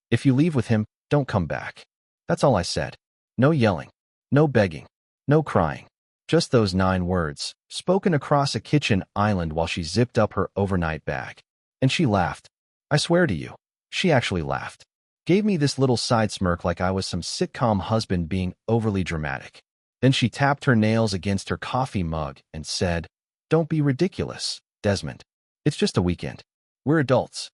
If you leave with him, don't come back. That's all I said. No yelling. No begging. No crying. Just those 9 words, spoken across a kitchen island while she zipped up her overnight bag. And she laughed. I swear to you, she actually laughed. Gave me this little side smirk like I was some sitcom husband being overly dramatic. Then she tapped her nails against her coffee mug and said, "Don't be ridiculous, Desmond. It's just a weekend. We're adults."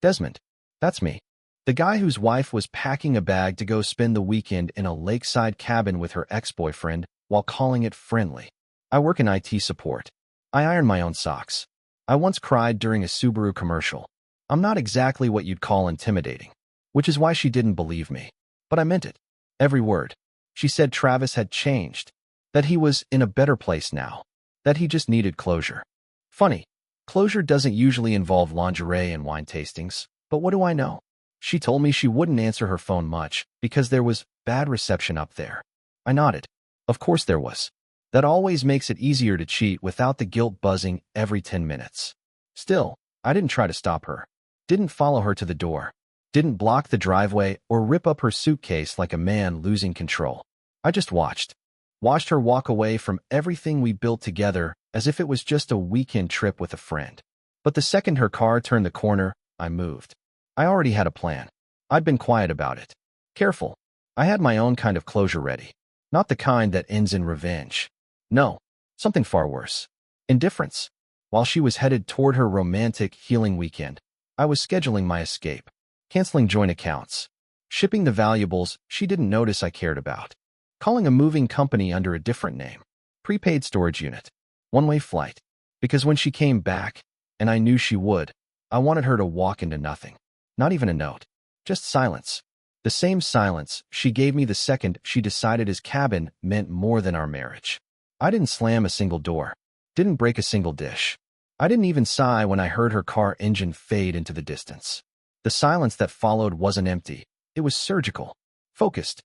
Desmond. That's me. The guy whose wife was packing a bag to go spend the weekend in a lakeside cabin with her ex-boyfriend while calling it friendly. I work in IT support. I iron my own socks. I once cried during a Subaru commercial. I'm not exactly what you'd call intimidating, which is why she didn't believe me. But I meant it. Every word. She said Travis had changed, that he was in a better place now, that he just needed closure. Funny, closure doesn't usually involve lingerie and wine tastings, but what do I know? She told me she wouldn't answer her phone much because there was bad reception up there. I nodded. Of course there was. That always makes it easier to cheat without the guilt buzzing every 10 minutes. Still, I didn't try to stop her. Didn't follow her to the door. Didn't block the driveway or rip up her suitcase like a man losing control. I just watched. Watched her walk away from everything we built together as if it was just a weekend trip with a friend. But the second her car turned the corner, I moved. I already had a plan. I'd been quiet about it. Careful. I had my own kind of closure ready. Not the kind that ends in revenge. No, something far worse. Indifference. While she was headed toward her romantic, healing weekend, I was scheduling my escape. Canceling joint accounts. Shipping the valuables she didn't notice I cared about. Calling a moving company under a different name. Prepaid storage unit. One-way flight. Because when she came back, and I knew she would, I wanted her to walk into nothing. Not even a note. Just silence. The same silence she gave me the second she decided his cabin meant more than our marriage. I didn't slam a single door. Didn't break a single dish. I didn't even sigh when I heard her car engine fade into the distance. The silence that followed wasn't empty. It was surgical. Focused.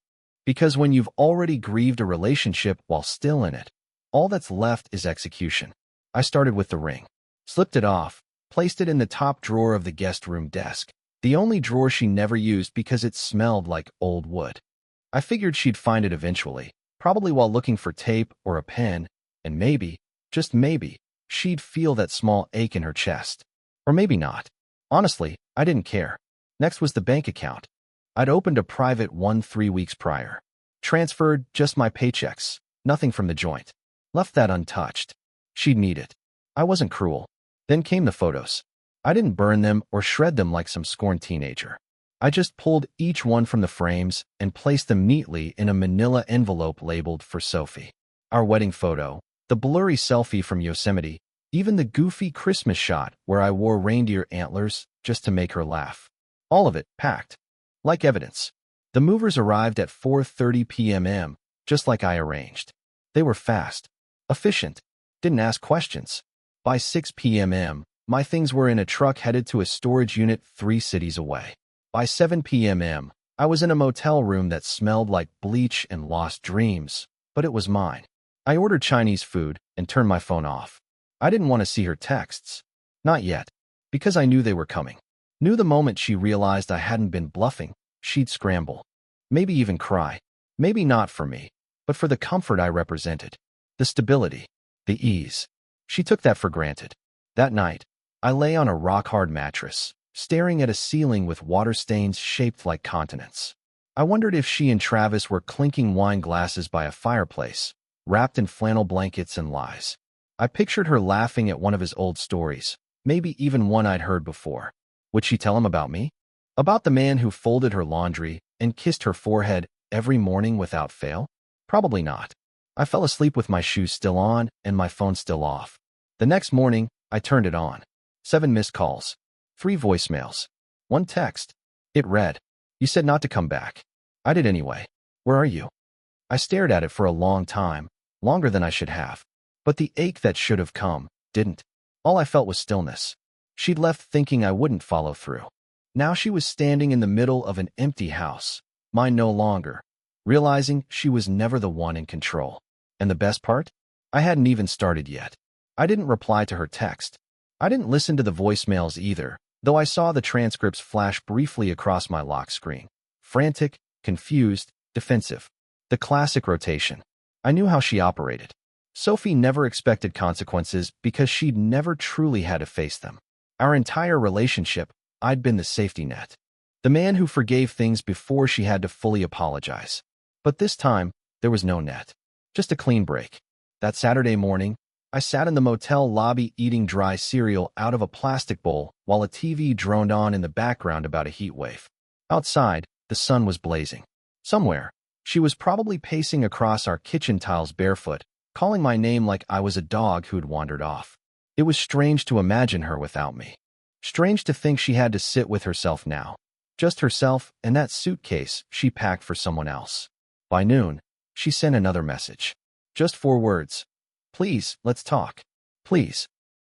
Because when you've already grieved a relationship while still in it, all that's left is execution. I started with the ring. Slipped it off. Placed it in the top drawer of the guest room desk. The only drawer she never used because it smelled like old wood. I figured she'd find it eventually, probably while looking for tape or a pen, and maybe, just maybe, she'd feel that small ache in her chest. Or maybe not. Honestly, I didn't care. Next was the bank account. I'd opened a private one 3 weeks prior. Transferred just my paychecks, nothing from the joint. Left that untouched. She'd need it. I wasn't cruel. Then came the photos. I didn't burn them or shred them like some scorned teenager. I just pulled each one from the frames and placed them neatly in a manila envelope labeled for Sophie. Our wedding photo, the blurry selfie from Yosemite, even the goofy Christmas shot where I wore reindeer antlers just to make her laugh. All of it packed. Like evidence. The movers arrived at 4:30 p.m., just like I arranged. They were fast. Efficient. Didn't ask questions. By 6 p.m., my things were in a truck headed to a storage unit 3 cities away. By 7 p.m., I was in a motel room that smelled like bleach and lost dreams, but it was mine. I ordered Chinese food and turned my phone off. I didn't want to see her texts. Not yet, because I knew they were coming. Knew the moment she realized I hadn't been bluffing, she'd scramble. Maybe even cry. Maybe not for me, but for the comfort I represented. The stability. The ease. She took that for granted. That night, I lay on a rock-hard mattress, staring at a ceiling with water stains shaped like continents. I wondered if she and Travis were clinking wine glasses by a fireplace, wrapped in flannel blankets and lies. I pictured her laughing at one of his old stories, maybe even one I'd heard before. Would she tell him about me? About the man who folded her laundry and kissed her forehead every morning without fail? Probably not. I fell asleep with my shoes still on and my phone still off. The next morning, I turned it on. 7 missed calls. 3 voicemails. 1 text. It read, "You said not to come back. I did anyway. Where are you?" I stared at it for a long time, longer than I should have. But the ache that should have come, didn't. All I felt was stillness. She'd left thinking I wouldn't follow through. Now she was standing in the middle of an empty house, mine no longer, realizing she was never the one in control. And the best part? I hadn't even started yet. I didn't reply to her text. I didn't listen to the voicemails either, though I saw the transcripts flash briefly across my lock screen. Frantic, confused, defensive. The classic rotation. I knew how she operated. Sophie never expected consequences because she'd never truly had to face them. Our entire relationship, I'd been the safety net. The man who forgave things before she had to fully apologize. But this time, there was no net. Just a clean break. That Saturday morning, I sat in the motel lobby eating dry cereal out of a plastic bowl while a TV droned on in the background about a heat wave. Outside, the sun was blazing. Somewhere, she was probably pacing across our kitchen tiles barefoot, calling my name like I was a dog who'd wandered off. It was strange to imagine her without me. Strange to think she had to sit with herself now. Just herself and that suitcase she packed for someone else. By noon, she sent another message. Just 4 words. Please, let's talk. Please.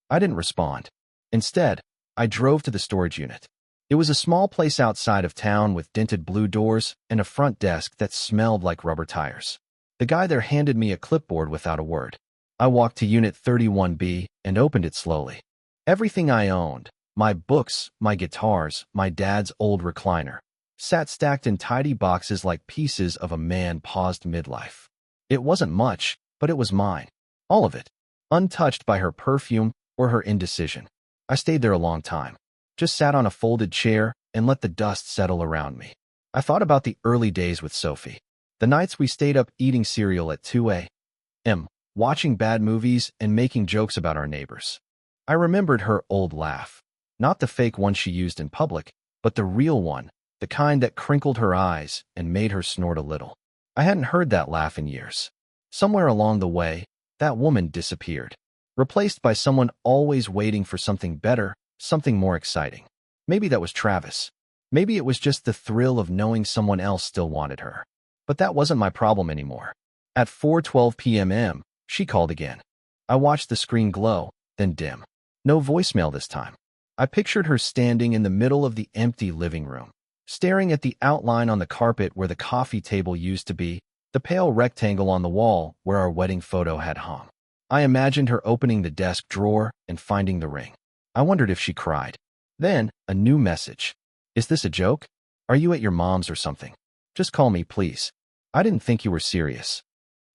I didn't respond. Instead, I drove to the storage unit. It was a small place outside of town with dented blue doors and a front desk that smelled like rubber tires. The guy there handed me a clipboard without a word. I walked to Unit 31B and opened it slowly. Everything I owned, my books, my guitars, my dad's old recliner, sat stacked in tidy boxes like pieces of a man paused midlife. It wasn't much, but it was mine. All of it. Untouched by her perfume or her indecision. I stayed there a long time. Just sat on a folded chair and let the dust settle around me. I thought about the early days with Sophie. The nights we stayed up eating cereal at 2 a.m., watching bad movies and making jokes about our neighbors. I remembered her old laugh. Not the fake one she used in public, but the real one, the kind that crinkled her eyes and made her snort a little. I hadn't heard that laugh in years. Somewhere along the way, that woman disappeared, replaced by someone always waiting for something better, something more exciting. Maybe that was Travis. Maybe it was just the thrill of knowing someone else still wanted her. But that wasn't my problem anymore. At 4:12 p.m, she called again. I watched the screen glow, then dim. No voicemail this time. I pictured her standing in the middle of the empty living room, staring at the outline on the carpet where the coffee table used to be, the pale rectangle on the wall where our wedding photo had hung. I imagined her opening the desk drawer and finding the ring. I wondered if she cried. Then, a new message. Is this a joke? Are you at your mom's or something? Just call me, please. I didn't think you were serious.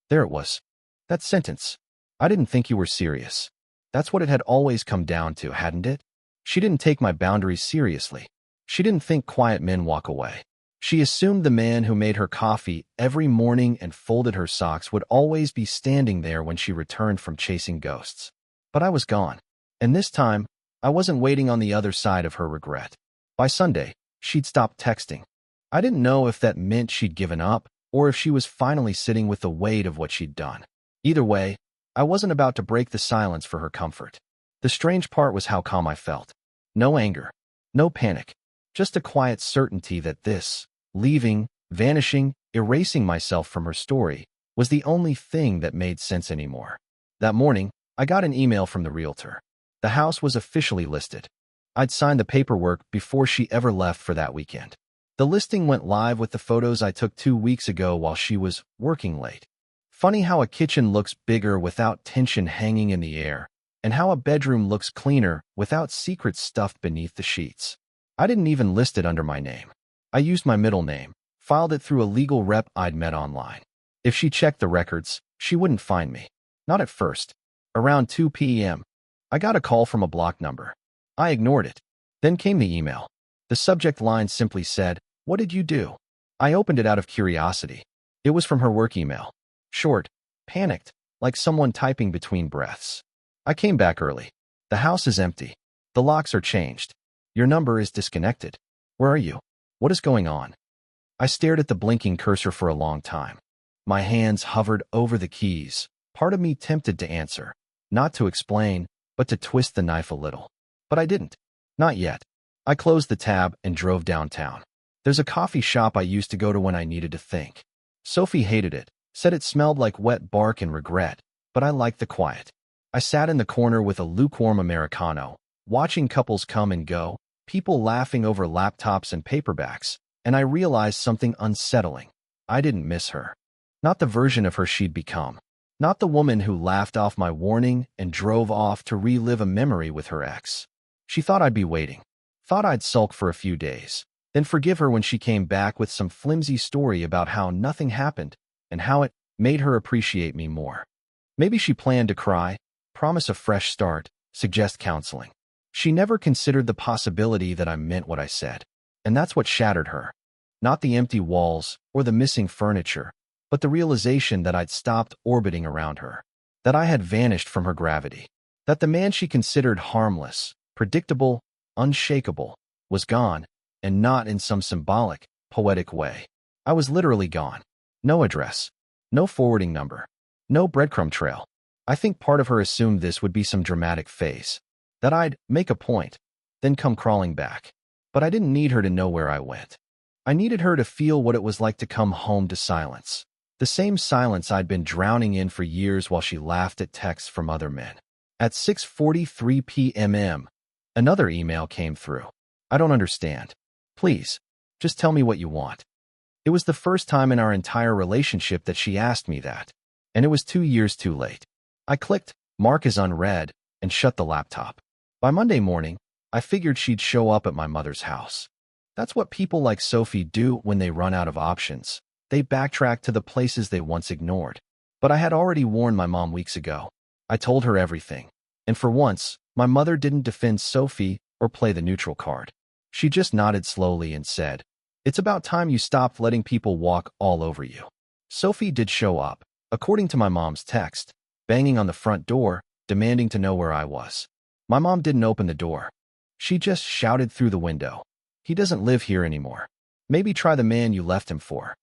There it was. That sentence. I didn't think you were serious. That's what it had always come down to, hadn't it? She didn't take my boundaries seriously. She didn't think quiet men walk away. She assumed the man who made her coffee every morning and folded her socks would always be standing there when she returned from chasing ghosts. But I was gone. And this time, I wasn't waiting on the other side of her regret. By Sunday, she'd stopped texting. I didn't know if that meant she'd given up or if she was finally sitting with the weight of what she'd done. Either way, I wasn't about to break the silence for her comfort. The strange part was how calm I felt. No anger. No panic. Just a quiet certainty that this, leaving, vanishing, erasing myself from her story, was the only thing that made sense anymore. That morning, I got an email from the realtor. The house was officially listed. I'd signed the paperwork before she ever left for that weekend. The listing went live with the photos I took 2 weeks ago while she was working late. Funny how a kitchen looks bigger without tension hanging in the air, and how a bedroom looks cleaner without secrets stuffed beneath the sheets. I didn't even list it under my name. I used my middle name, filed it through a legal rep I'd met online. If she checked the records, she wouldn't find me. Not at first. Around 2 p.m., I got a call from a blocked number. I ignored it. Then came the email. The subject line simply said, "What did you do?" I opened it out of curiosity. It was from her work email. Short, panicked, like someone typing between breaths. I came back early. The house is empty. The locks are changed. Your number is disconnected. Where are you? What is going on? I stared at the blinking cursor for a long time. My hands hovered over the keys, part of me tempted to answer, not to explain, but to twist the knife a little. But I didn't. Not yet. I closed the tab and drove downtown. There's a coffee shop I used to go to when I needed to think. Sophie hated it, said it smelled like wet bark and regret, but I liked the quiet. I sat in the corner with a lukewarm Americano, watching couples come and go, people laughing over laptops and paperbacks, and I realized something unsettling. I didn't miss her. Not the version of her she'd become. Not the woman who laughed off my warning and drove off to relive a memory with her ex. She thought I'd be waiting. Thought I'd sulk for a few days, then forgive her when she came back with some flimsy story about how nothing happened and how it made her appreciate me more. Maybe she planned to cry, promise a fresh start, suggest counseling. She never considered the possibility that I meant what I said. And that's what shattered her. Not the empty walls or the missing furniture, but the realization that I'd stopped orbiting around her. That I had vanished from her gravity. That the man she considered harmless, predictable, unshakable, was gone, and not in some symbolic, poetic way. I was literally gone. No address. No forwarding number. No breadcrumb trail. I think part of her assumed this would be some dramatic phase. That I'd make a point, then come crawling back. But I didn't need her to know where I went. I needed her to feel what it was like to come home to silence. The same silence I'd been drowning in for years while she laughed at texts from other men. At 6:43 p.m., another email came through. I don't understand. Please, just tell me what you want. It was the first time in our entire relationship that she asked me that, and it was 2 years too late. I clicked, mark as unread, and shut the laptop. By Monday morning, I figured she'd show up at my mother's house. That's what people like Sophie do when they run out of options. They backtrack to the places they once ignored. But I had already warned my mom weeks ago. I told her everything. And for once, my mother didn't defend Sophie or play the neutral card. She just nodded slowly and said, "It's about time you stopped letting people walk all over you." Sophie did show up, according to my mom's text, banging on the front door, demanding to know where I was. My mom didn't open the door. She just shouted through the window, "He doesn't live here anymore. Maybe try the man you left him for."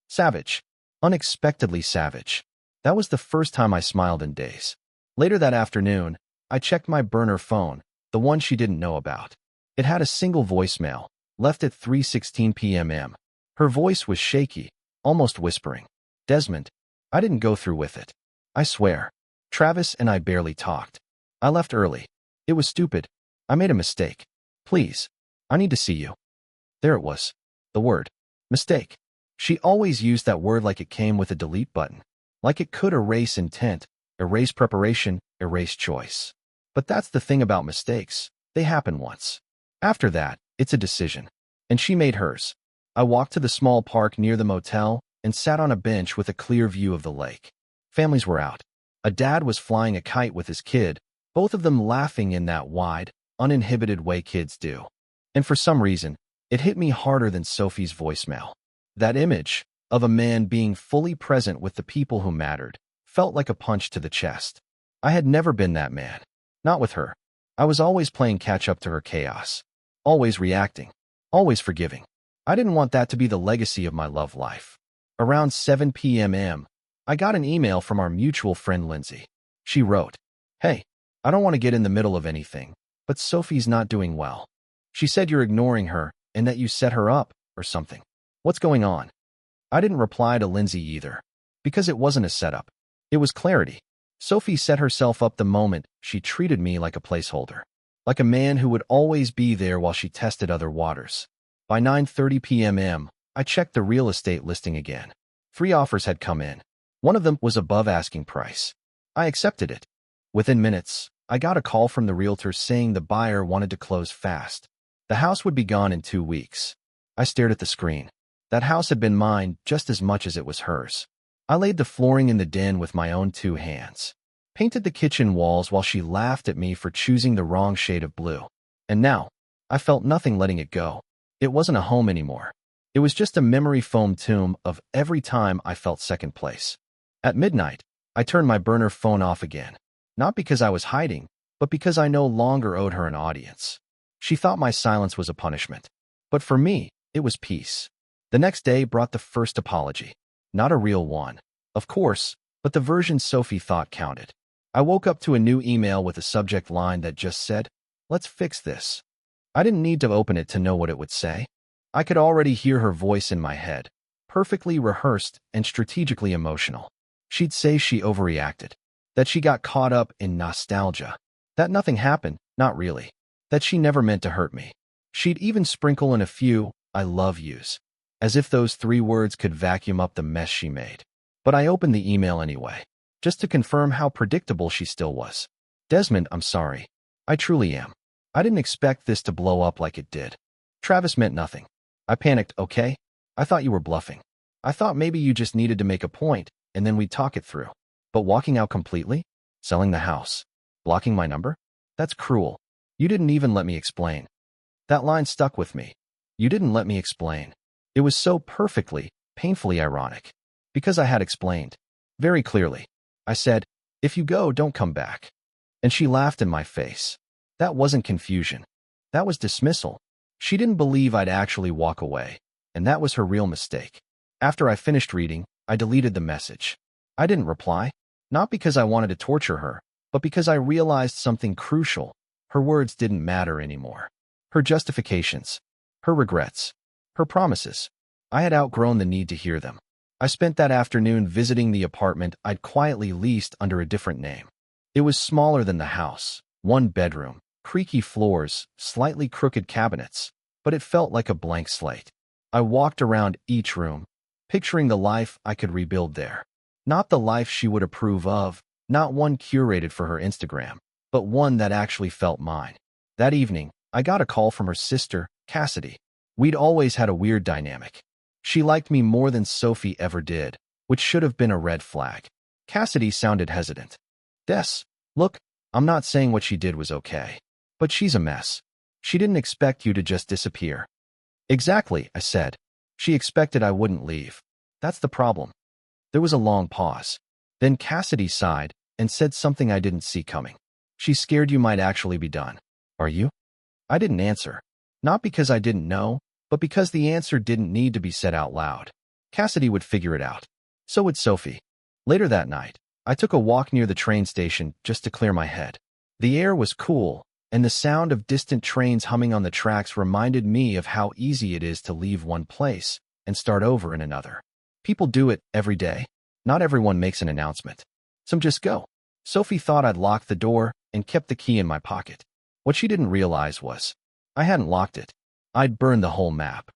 Savage. Unexpectedly savage. That was the first time I smiled in days. Later that afternoon, I checked my burner phone, the one she didn't know about. It had a single voicemail, left at 3:16 p.m. Her voice was shaky, almost whispering. "Desmond, I didn't go through with it. I swear. Travis and I barely talked. I left early. It was stupid. I made a mistake. Please, I need to see you." There it was. The word. Mistake. She always used that word like it came with a delete button. Like it could erase intent, erase preparation, erase choice. But that's the thing about mistakes. They happen once. After that, it's a decision. And she made hers. I walked to the small park near the motel and sat on a bench with a clear view of the lake. Families were out. A dad was flying a kite with his kid, both of them laughing in that wide, uninhibited way kids do. And for some reason, it hit me harder than Sophie's voicemail. That image of a man being fully present with the people who mattered felt like a punch to the chest. I had never been that man. Not with her. I was always playing catch up to her chaos. Always reacting. Always forgiving. I didn't want that to be the legacy of my love life. Around 7 p.m., I got an email from our mutual friend Lindsay. She wrote, "Hey, I don't want to get in the middle of anything, but Sophie's not doing well. She said you're ignoring her and that you set her up or something. What's going on?" I didn't reply to Lindsay either, because it wasn't a setup. It was clarity. Sophie set herself up the moment she treated me like a placeholder, like a man who would always be there while she tested other waters. By 9:30 p.m., I checked the real estate listing again. 3 offers had come in. One of them was above asking price. I accepted it. Within minutes, I got a call from the realtor saying the buyer wanted to close fast. The house would be gone in 2 weeks. I stared at the screen. That house had been mine just as much as it was hers. I laid the flooring in the den with my own 2 hands. Painted the kitchen walls while she laughed at me for choosing the wrong shade of blue. And now, I felt nothing letting it go. It wasn't a home anymore. It was just a memory foam tomb of every time I felt second place. At midnight, I turned my burner phone off again. Not because I was hiding, but because I no longer owed her an audience. She thought my silence was a punishment. But for me, it was peace. The next day brought the first apology. Not a real one, of course, but the version Sophie thought counted. I woke up to a new email with a subject line that just said, "Let's fix this." I didn't need to open it to know what it would say. I could already hear her voice in my head, perfectly rehearsed and strategically emotional. She'd say she overreacted, that she got caught up in nostalgia, that nothing happened, not really, that she never meant to hurt me. She'd even sprinkle in a few "I love yous," as if those 3 words could vacuum up the mess she made. But I opened the email anyway, just to confirm how predictable she still was. "Desmond, I'm sorry. I truly am. I didn't expect this to blow up like it did. Travis meant nothing. I panicked, okay? I thought you were bluffing. I thought maybe you just needed to make a point, and then we'd talk it through. But walking out completely? Selling the house? Blocking my number? That's cruel. You didn't even let me explain. That line stuck with me. You didn't let me explain. It was so perfectly, painfully ironic. Because I had explained. Very clearly. I said, if you go, don't come back. And she laughed in my face. That wasn't confusion. That was dismissal. She didn't believe I'd actually walk away. And that was her real mistake. After I finished reading, I deleted the message. I didn't reply. Not because I wanted to torture her, but because I realized something crucial. Her words didn't matter anymore. Her justifications. Her regrets. Her promises. I had outgrown the need to hear them. I spent that afternoon visiting the apartment I'd quietly leased under a different name. It was smaller than the house, one bedroom, creaky floors, slightly crooked cabinets, but it felt like a blank slate. I walked around each room, picturing the life I could rebuild there. Not the life she would approve of, not one curated for her Instagram, but one that actually felt mine. That evening, I got a call from her sister, Cassidy. We'd always had a weird dynamic. She liked me more than Sophie ever did, which should have been a red flag. Cassidy sounded hesitant. Look, I'm not saying what she did was okay. But she's a mess. She didn't expect you to just disappear. Exactly, I said. She expected I wouldn't leave. That's the problem. There was a long pause. Then Cassidy sighed and said something I didn't see coming. She's scared you might actually be done. Are you? I didn't answer. Not because I didn't know, but because the answer didn't need to be said out loud. Cassidy would figure it out. So would Sophie. Later that night, I took a walk near the train station just to clear my head. The air was cool, and the sound of distant trains humming on the tracks reminded me of how easy it is to leave one place and start over in another. People do it every day. Not everyone makes an announcement. Some just go. Sophie thought I'd locked the door and kept the key in my pocket. What she didn't realize was, I hadn't locked it. I'd burned the whole map.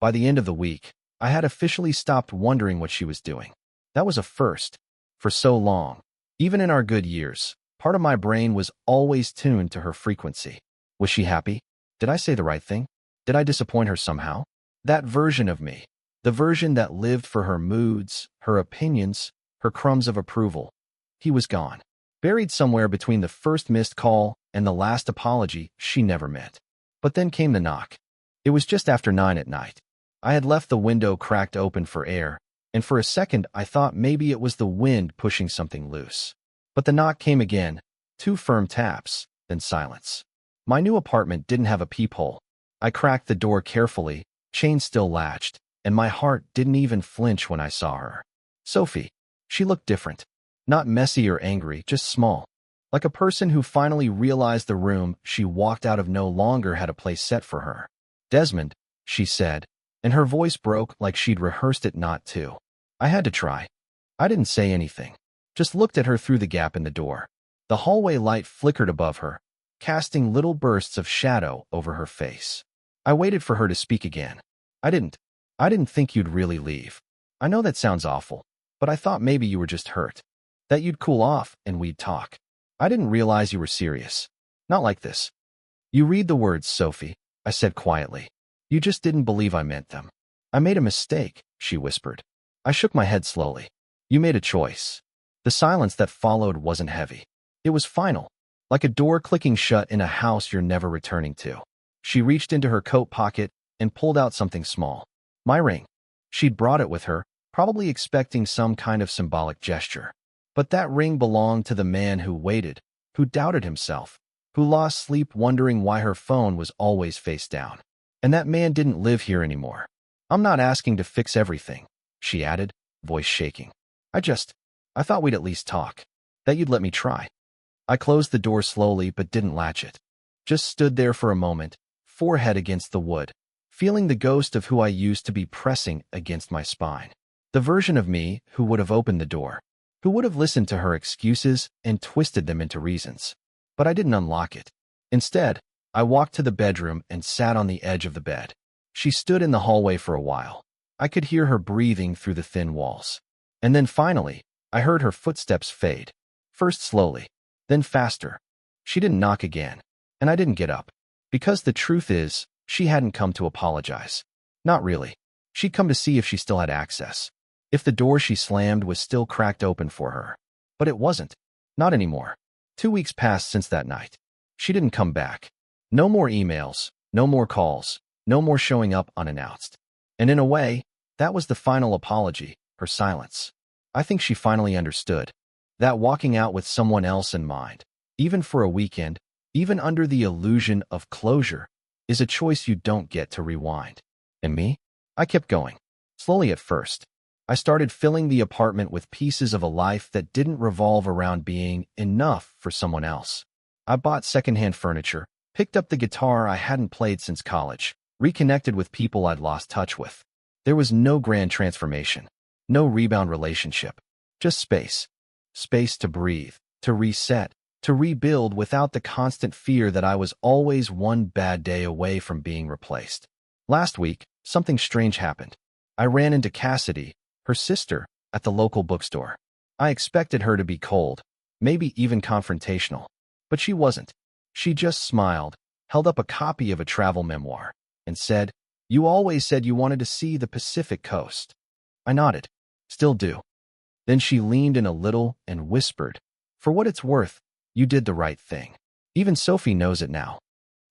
By the end of the week, I had officially stopped wondering what she was doing. That was a first. For so long, even in our good years, part of my brain was always tuned to her frequency. Was she happy? Did I say the right thing? Did I disappoint her somehow? That version of me, the version that lived for her moods, her opinions, her crumbs of approval, he was gone. Buried somewhere between the first missed call and the last apology she never meant. But then came the knock. It was just after 9 at night. I had left the window cracked open for air, and for a second I thought maybe it was the wind pushing something loose. But the knock came again, 2 firm taps, then silence. My new apartment didn't have a peephole. I cracked the door carefully, chain still latched, and my heart didn't even flinch when I saw her. Sophie. She looked different. Not messy or angry, just small. Like a person who finally realized the room she walked out of no longer had a place set for her. Desmond, she said, and her voice broke like she'd rehearsed it not to. I had to try. I didn't say anything. Just looked at her through the gap in the door. The hallway light flickered above her, casting little bursts of shadow over her face. I waited for her to speak again. I didn't think you'd really leave. I know that sounds awful, but I thought maybe you were just hurt. That you'd cool off and we'd talk. I didn't realize you were serious. Not like this. You read the words, Sophie, I said quietly. You just didn't believe I meant them. I made a mistake, she whispered. I shook my head slowly. You made a choice. The silence that followed wasn't heavy. It was final, like a door clicking shut in a house you're never returning to. She reached into her coat pocket and pulled out something small. My ring. She'd brought it with her, probably expecting some kind of symbolic gesture. But that ring belonged to the man who waited, who doubted himself, who lost sleep wondering why her phone was always face down. And that man didn't live here anymore. I'm not asking to fix everything, she added, voice shaking. I thought we'd at least talk. That you'd let me try. I closed the door slowly but didn't latch it. Just stood there for a moment, forehead against the wood, feeling the ghost of who I used to be pressing against my spine. The version of me who would have opened the door, who would have listened to her excuses and twisted them into reasons. But I didn't unlock it. Instead, I walked to the bedroom and sat on the edge of the bed. She stood in the hallway for a while. I could hear her breathing through the thin walls. And then finally, I heard her footsteps fade. First slowly, then faster. She didn't knock again, and I didn't get up. Because the truth is, she hadn't come to apologize. Not really. She'd come to see if she still had access. If the door she slammed was still cracked open for her. But it wasn't. Not anymore. 2 weeks passed since that night. She didn't come back. No more emails, no more calls, no more showing up unannounced. And in a way, that was the final apology, her silence. I think she finally understood that walking out with someone else in mind, even for a weekend, even under the illusion of closure, is a choice you don't get to rewind. And me? I kept going. Slowly at first. I started filling the apartment with pieces of a life that didn't revolve around being enough for someone else. I bought secondhand furniture, picked up the guitar I hadn't played since college, reconnected with people I'd lost touch with. There was no grand transformation, no rebound relationship, just space. Space to breathe, to reset, to rebuild without the constant fear that I was always one bad day away from being replaced. Last week, something strange happened. I ran into Cassidy, her sister, at the local bookstore. I expected her to be cold, maybe even confrontational. But she wasn't. She just smiled, held up a copy of a travel memoir, and said, "You always said you wanted to see the Pacific coast." I nodded. "Still do." Then she leaned in a little and whispered, "For what it's worth, you did the right thing. Even Sophie knows it now."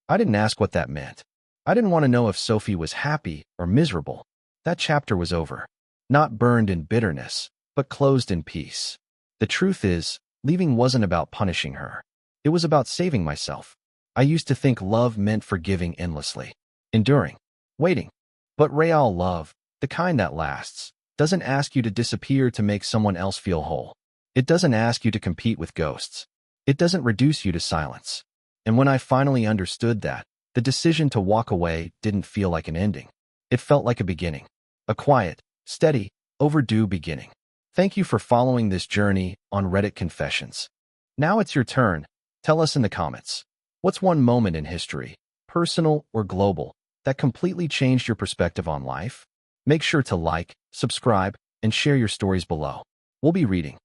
I didn't ask what that meant. I didn't want to know if Sophie was happy or miserable. That chapter was over. Not burned in bitterness, but closed in peace. The truth is, leaving wasn't about punishing her. It was about saving myself. I used to think love meant forgiving endlessly, enduring, waiting. But real love, the kind that lasts, doesn't ask you to disappear to make someone else feel whole. It doesn't ask you to compete with ghosts. It doesn't reduce you to silence. And when I finally understood that, the decision to walk away didn't feel like an ending. It felt like a beginning. A quiet, steady, overdue beginning. Thank you for following this journey on Reddit Confessions. Now it's your turn. Tell us in the comments. What's one moment in history, personal or global, that completely changed your perspective on life? Make sure to like, subscribe, and share your stories below. We'll be reading.